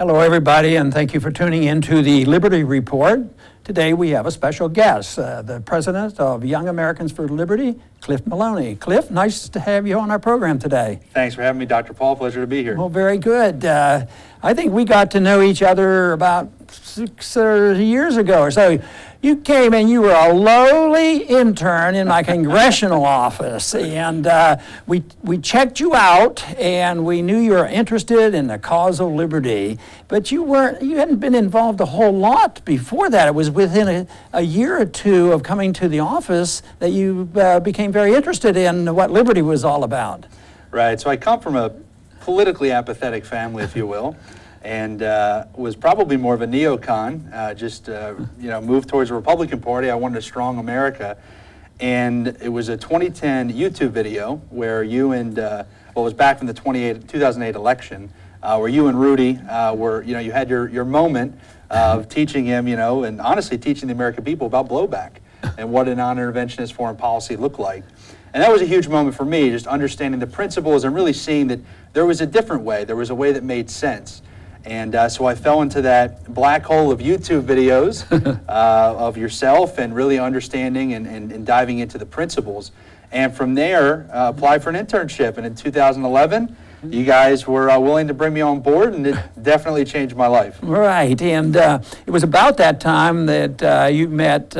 Hello, everybody, and thank you for tuning in to the Liberty Report. Today we have a special guest, the president of Young Americans for Liberty, Cliff Maloney. Cliff, nice to have you on our program today. Thanks for having me, Dr. Paul. Pleasure to be here. Well, very good. I think we got to know each other about 6 years ago or so. You came and you were a lowly intern in my congressional office, and we checked you out, and we knew you were interested in the cause of liberty, but you hadn't been involved a whole lot before that. It was within a year or two of coming to the office that you became very interested in what liberty was all about. Right. So I come from a politically apathetic family, if you will. And was probably more of a neocon, moved towards the Republican Party. I wanted a strong America. And it was a 2010 YouTube video where you and, it was back from the 2008 election, where you and Rudy you had your moment of teaching him, and honestly teaching the American people about blowback and what a non-interventionist foreign policy looked like. And that was a huge moment for me, just understanding the principles and really seeing that there was a different way. There was a way that made sense. And so I fell into that black hole of YouTube videos of yourself and really understanding and diving into the principles. And from there, applied for an internship. And in 2011, you guys were willing to bring me on board, and it definitely changed my life. Right. And it was about that time that you met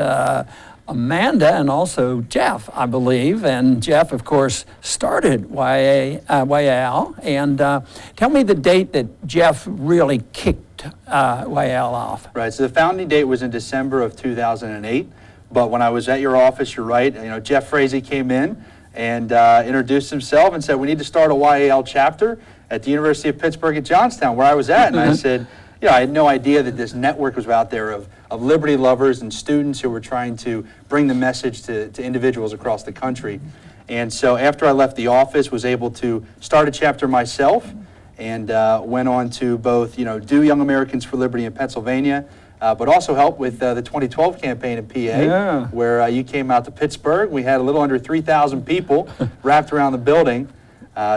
Amanda and also Jeff, I believe. And Jeff, of course, started YAL. And tell me the date that Jeff really kicked YAL off. Right. So the founding date was in December of 2008. But when I was at your office, you're right, Jeff Frazee came in and introduced himself and said, we need to start a YAL chapter at the University of Pittsburgh at Johnstown, where I was at. And I said, I had no idea that this network was out there of liberty lovers and students who were trying to bring the message to individuals across the country. And so after I left the office, was able to start a chapter myself and went on to both, do Young Americans for Liberty in Pennsylvania, but also help with the 2012 campaign in PA, where you came out to Pittsburgh. We had a little under 3,000 people wrapped around the building.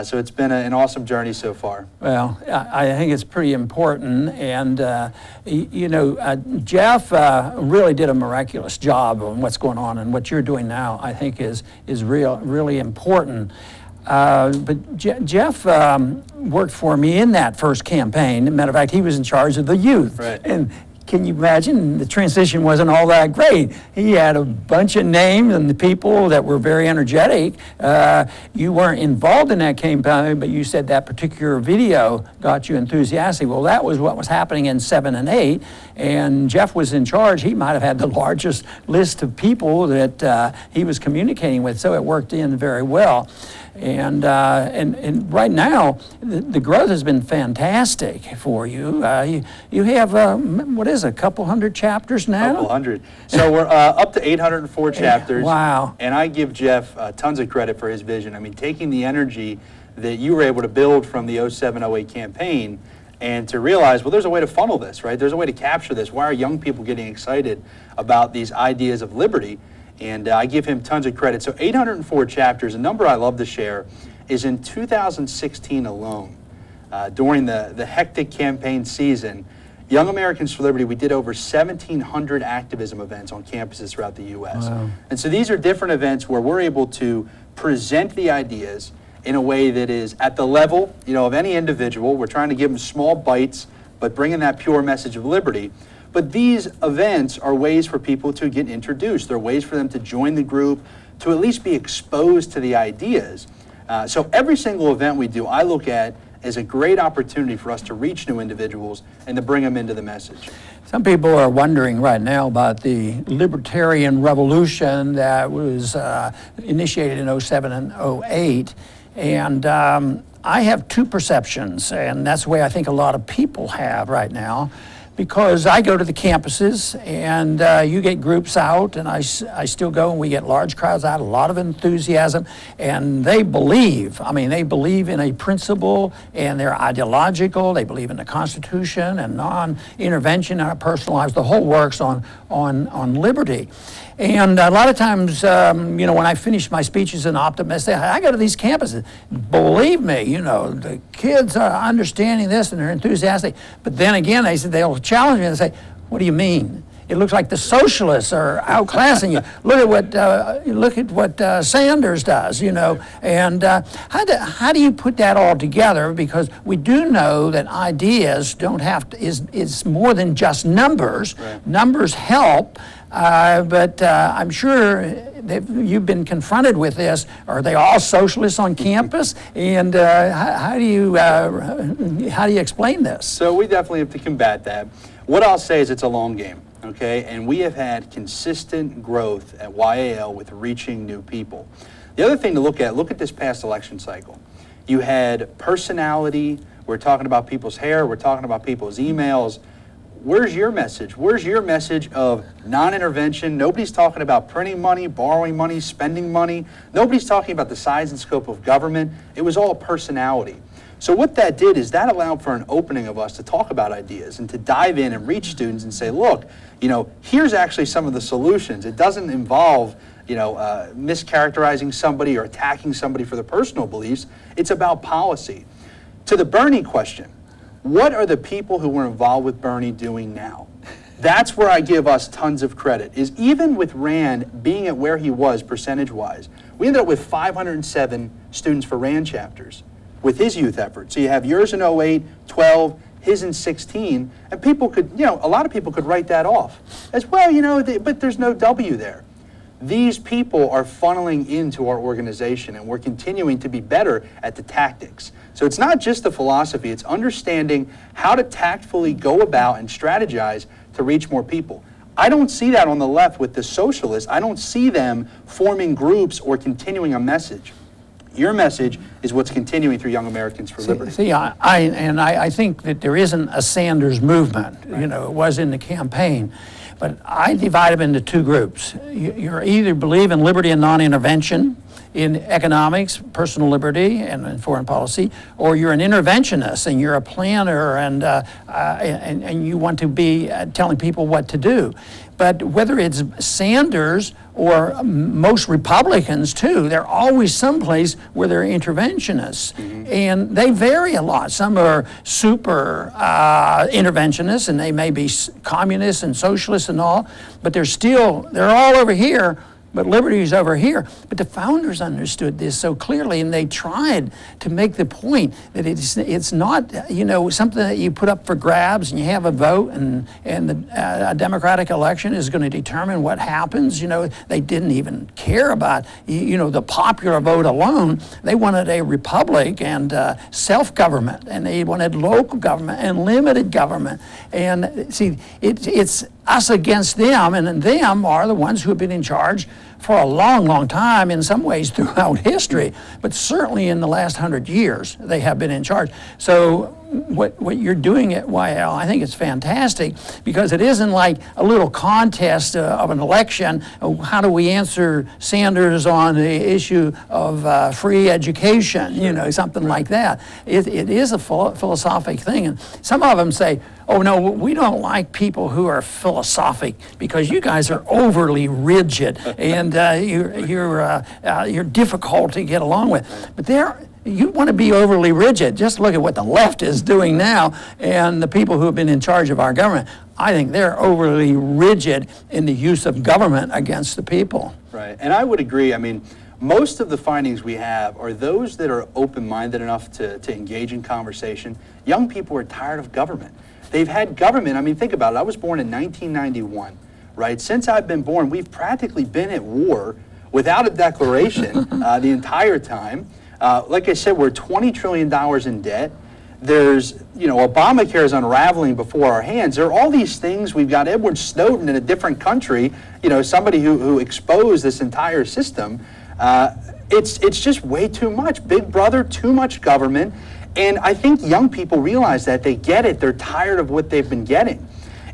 So it's been an awesome journey so far. Well, I think it's pretty important, and Jeff really did a miraculous job on what's going on, and what you're doing now, I think, is really important. But Jeff worked for me in that first campaign. As a matter of fact, he was in charge of the youth. Right. And can you imagine? The transition wasn't all that great. He had a bunch of names and the people that were very energetic. You weren't involved in that campaign, but you said that particular video got you enthusiastic. Well, that was what was happening in 7 and 8, and Jeff was in charge. He might have had the largest list of people that he was communicating with, so it worked in very well. And right now, the growth has been fantastic for you. You have, a couple hundred chapters now? Couple hundred. So we're up to 804 chapters. Wow. And I give Jeff tons of credit for his vision. I mean, taking the energy that you were able to build from the 07-08 campaign and to realize, well, there's a way to funnel this, right? There's a way to capture this. Why are young people getting excited about these ideas of liberty? And I give him tons of credit. So 804 chapters. A number I love to share is in 2016 alone, during the hectic campaign season, Young Americans for Liberty, we did over 1,700 activism events on campuses throughout the U.S. Wow. And so these are different events where we're able to present the ideas in a way that is at the level, of any individual. We're trying to give them small bites, but bringing that pure message of liberty. But these events are ways for people to get introduced. They're ways for them to join the group, to at least be exposed to the ideas. So every single event we do, I look at as a great opportunity for us to reach new individuals and to bring them into the message. Some people are wondering right now about the libertarian revolution that was initiated in 07 and 08. And I have two perceptions, and that's the way I think a lot of people have right now. because I go to the campuses and you get groups out, and I still go, and we get large crowds out, a lot of enthusiasm, and they believe in a principle, and they're ideological, they believe in the Constitution and non-intervention in our personal lives, the whole works on liberty. And a lot of times, when I finish my speeches in Optum, I say, I go to these campuses. Believe me, the kids are understanding this and they're enthusiastic. But then again, they'll challenge me and say, what do you mean? It looks like the socialists are outclassing you. Look at what Sanders does, And how do you put that all together? Because we do know that ideas is more than just numbers. Right. Numbers help, but I'm sure that you've been confronted with this. Are they all socialists on campus? And how do you explain this? So we definitely have to combat that. What I'll say is it's a long game. Okay, and we have had consistent growth at YAL with reaching new people. The other thing to look at this past election cycle. You had personality, we're talking about people's hair, we're talking about people's emails. Where's your message? Where's your message of non-intervention? Nobody's talking about printing money, borrowing money, spending money. Nobody's talking about the size and scope of government. It was all personality. So what that did is that allowed for an opening of us to talk about ideas and to dive in and reach students and say, look, here's actually some of the solutions. It doesn't involve, mischaracterizing somebody or attacking somebody for their personal beliefs. It's about policy. To the Bernie question, what are the people who were involved with Bernie doing now? That's where I give us tons of credit, is even with Rand being at where he was percentage-wise, we ended up with 507 students for Rand chapters with his youth effort. So you have yours in 08, 12, his in 16, and people could, a lot of people could write that off as well, but there's no W there. These people are funneling into our organization, and we're continuing to be better at the tactics. So it's not just the philosophy, it's understanding how to tactfully go about and strategize to reach more people. I don't see that on the left with the socialists. I don't see them forming groups or continuing a message. Your message is what's continuing through Young Americans for Liberty. I think that there isn't a Sanders movement. Right. It was in the campaign. But I divide them into two groups. You either believe in liberty and non-intervention in economics, personal liberty, and in foreign policy, or you're an interventionist and you're a planner and you want to be telling people what to do. But whether it's Sanders or most Republicans too, they're always someplace where they're interventionists. Mm-hmm. And they vary a lot. Some are super interventionists, and they may be communists and socialists and all, but they're all over here, but liberty is over here. But the founders understood this so clearly, and they tried to make the point that it's not something that you put up for grabs and you have a vote, and a democratic election is going to determine what happens. They didn't even care about the popular vote alone. They wanted a republic and self-government, and they wanted local government and limited government. And see, it's us against them, and them are the ones who have been in charge for a long, long time, in some ways throughout history, but certainly in the last 100 years, they have been in charge. So what you're doing at YL, I think it's fantastic, because it isn't like a little contest of an election. How do we answer Sanders on the issue of free education, something like that. It is a philosophic thing. And some of them say, oh no, we don't like people who are philosophic because you guys are overly rigid and you're difficult to get along with. But you want to be overly rigid. Just look at what the left is doing now, and the people who have been in charge of our government. I think they're overly rigid in the use of government against the people. Right, and I would agree. I mean, most of the findings we have are those that are open-minded enough to engage in conversation. Young people are tired of government. They've had government. I mean, think about it. I was born in 1991, right? Since I've been born, we've practically been at war without a declaration the entire time. Like I said, we're $20 trillion in debt. There's, Obamacare is unraveling before our hands. There are all these things. We've got Edward Snowden in a different country, somebody who exposed this entire system. It's just way too much. Big brother, too much government. And I think young people realize that. They get it. They're tired of what they've been getting.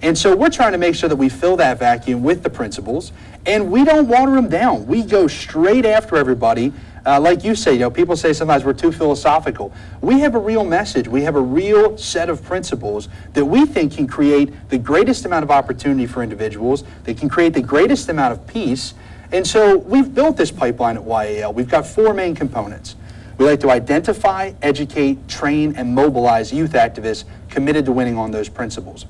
And so we're trying to make sure that we fill that vacuum with the principles, and we don't water them down. We go straight after everybody. Like you say, people say sometimes we're too philosophical. We have a real message. We have a real set of principles that we think can create the greatest amount of opportunity for individuals, that can create the greatest amount of peace. And so we've built this pipeline at YAL. We've got 4 main components. We like to identify, educate, train, and mobilize youth activists committed to winning on those principles.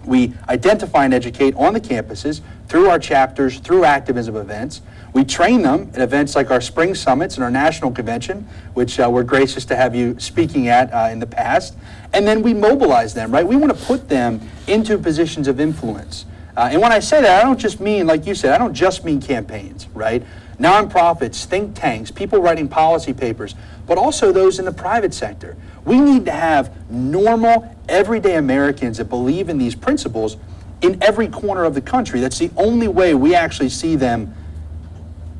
We identify and educate on the campuses through our chapters, through activism events. We train them at events like our spring summits and our national convention, which we're gracious to have you speaking at in the past. And then we mobilize them, right? We want to put them into positions of influence. And when I say that, I don't just mean, like you said, I don't just mean campaigns, right? Nonprofits, think tanks, people writing policy papers, but also those in the private sector. We need to have normal, everyday Americans that believe in these principles in every corner of the country. That's the only way we actually see them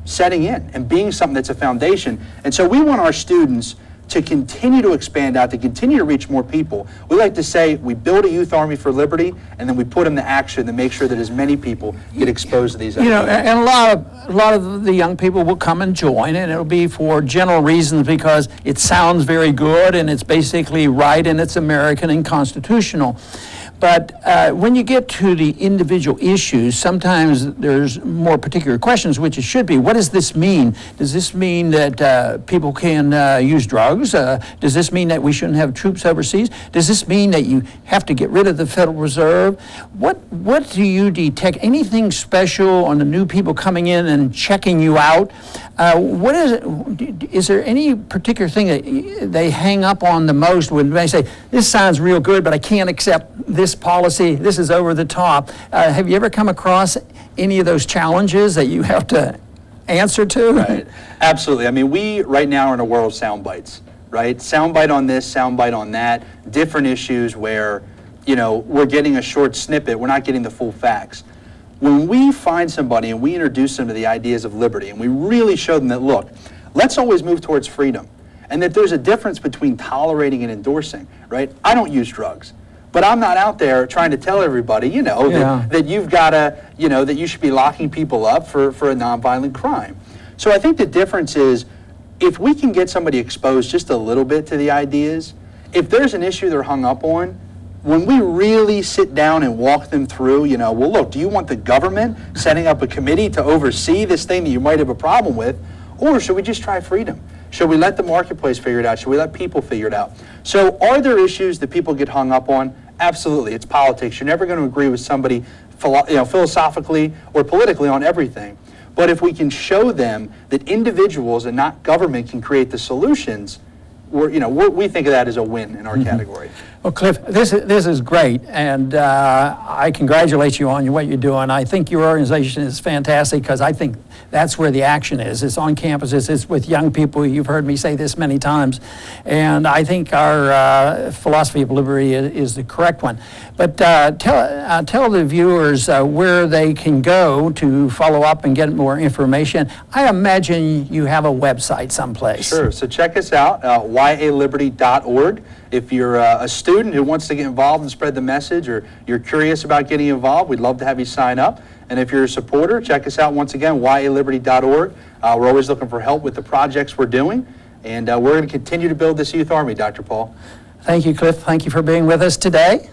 setting in and being something that's a foundation. And so we want our students to continue to expand out, to continue to reach more people. We like to say we build a youth army for liberty, and then we put them to action to make sure that as many people get exposed to these ideas. And a lot of the young people will come and join, and it'll be for general reasons because it sounds very good and it's basically right and it's American and constitutional. But when you get to the individual issues, sometimes there's more particular questions, which it should be. What does this mean? Does this mean that people can use drugs? Does this mean that we shouldn't have troops overseas? Does this mean that you have to get rid of the Federal Reserve? What do you detect? Anything special on the new people coming in and checking you out? What is it? Is there any particular thing that they hang up on the most when they say, this sounds real good, but I can't accept this policy, this is over the top? Have you ever come across any of those challenges that you have to answer to? Right, absolutely. I mean, we right now are in a world of sound bites, right? Soundbite on this, soundbite on that, different issues where, we're getting a short snippet, we're not getting the full facts. When we find somebody and we introduce them to the ideas of liberty and we really show them that, look, let's always move towards freedom and that there's a difference between tolerating and endorsing, right? I don't use drugs, but I'm not out there trying to tell everybody, that you've got to, that you should be locking people up for a nonviolent crime. So I think the difference is if we can get somebody exposed just a little bit to the ideas, if there's an issue they're hung up on, when we really sit down and walk them through, well, look, do you want the government setting up a committee to oversee this thing that you might have a problem with, or should we just try freedom? Should we let the marketplace figure it out? Should we let people figure it out? So are there issues that people get hung up on? Absolutely. It's politics. You're never going to agree with somebody philosophically or politically on everything. But if we can show them that individuals and not government can create the solutions, we think of that as a win in our category. Well, Cliff, this is great, and I congratulate you on what you're doing. I think your organization is fantastic because I think that's where the action is. It's on campuses, it's with young people. You've heard me say this many times, and I think our philosophy of liberty is the correct one. But tell the viewers where they can go to follow up and get more information. I imagine you have a website someplace. Sure, so check us out, yaliberty.org. If you're a student who wants to get involved and spread the message, or you're curious about getting involved, we'd love to have you sign up. And if you're a supporter, check us out once again, yaliberty.org. We're always looking for help with the projects we're doing, and we're going to continue to build this youth army, Dr. Paul. Thank you, Cliff. Thank you for being with us today.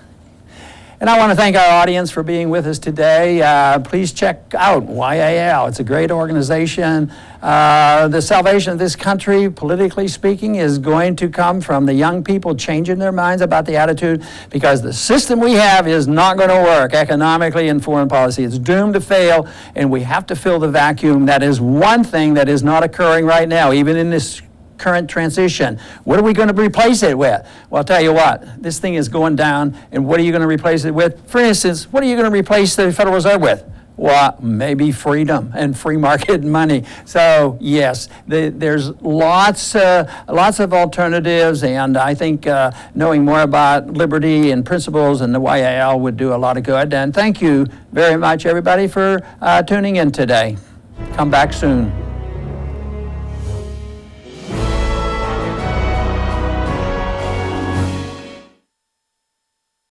And I want to thank our audience for being with us today. Please check out YAL. It's a great organization. The salvation of this country, politically speaking, is going to come from the young people changing their minds about the attitude, because the system we have is not going to work economically and foreign policy. It's doomed to fail, and we have to fill the vacuum. That is one thing that is not occurring right now, even in this current transition. What are we going to replace it with? Well, I'll tell you what, this thing is going down, and what are you going to replace it with? For instance, what are you going to replace the Federal Reserve with? Well, maybe freedom and free market money. So yes, there's lots of alternatives, and I think knowing more about liberty and principles and the YAL would do a lot of good. And thank you very much, everybody, for tuning in today. Come back soon.